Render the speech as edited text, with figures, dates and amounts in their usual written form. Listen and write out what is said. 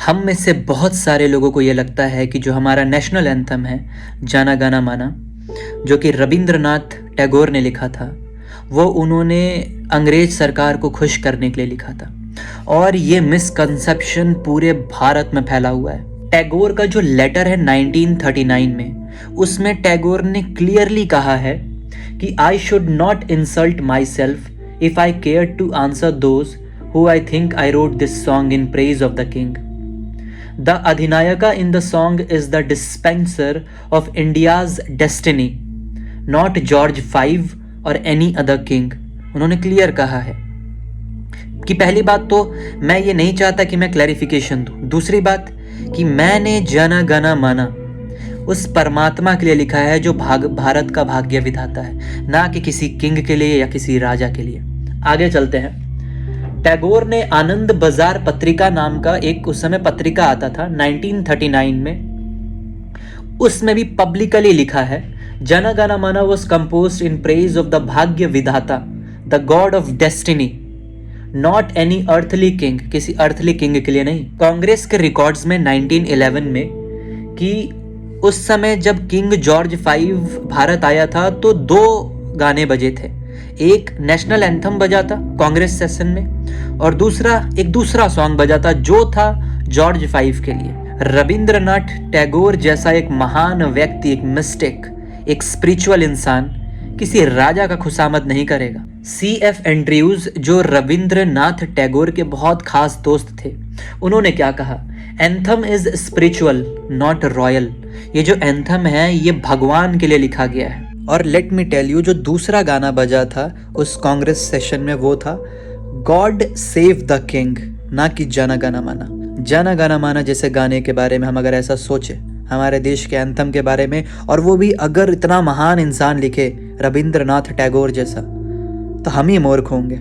हम में से बहुत सारे लोगों को ये लगता है कि जो हमारा नेशनल एंथम है जाना गाना माना, जो कि रविंद्रनाथ टैगोर ने लिखा था, वो उन्होंने अंग्रेज सरकार को खुश करने के लिए लिखा था। और ये मिसकंसेप्शन पूरे भारत में फैला हुआ है। टैगोर का जो लेटर है 1939 में, उसमें टैगोर ने क्लियरली कहा है कि I should not insult myself if I care to answer those who I think I wrote this song in praise of the king. The Adhinayaka in the song is the dispenser of India's destiny, not George V or any other king। उन्होंने clear कहा है कि पहली बात तो मैं ये नहीं चाहता कि मैं क्लैरिफिकेशन दूं। दूसरी बात कि मैंने जन गण मन उस परमात्मा के लिए लिखा है जो भारत का भाग्य विधाता है, ना कि किसी किंग के लिए या किसी राजा के लिए। आगे चलते हैं। टैगोर ने आनंद बाजार पत्रिका नाम का एक उस समय पत्रिका आता था 1939 में, उसमें भी पब्लिकली लिखा है जन गण मन was composed in praise of the भाग्य विधाता, the God of destiny, not any earthly king, किसी अर्थली किंग के लिए नहीं। कांग्रेस के रिकॉर्ड्स में 1911 में कि उस समय जब किंग जॉर्ज V भारत आया था तो 2 गाने बजे थे। एक नेशनल एंथम बजा था कांग्रेस सेशन में, और एक दूसरा सॉन्ग बजा था जो था जॉर्ज V के लिए। रविंद्रनाथ टैगोर जैसा एक महान व्यक्ति, एक मिस्टिक, एक स्पिरिचुअल इंसान किसी राजा का खुशामद नहीं करेगा। C.F. एंड्रयूज, जो रविंद्रनाथ टैगोर के बहुत खास दोस्त थे, उन्होंने क्या कहा, anthem is spiritual not royal. ये जो एंथम है ये भगवान के लिए लिखा गया है। और लेट मी टेल यू, जो दूसरा गाना बजा था उस कांग्रेस सेशन में वो था गॉड सेव द किंग, ना कि जन गण मन। जन गण मन जैसे गाने के बारे में हम अगर ऐसा सोचे, हमारे देश के एंथम के बारे में, और वो भी अगर इतना महान इंसान लिखे रविंद्रनाथ टैगोर जैसा, तो हम ही मूर्ख होंगे।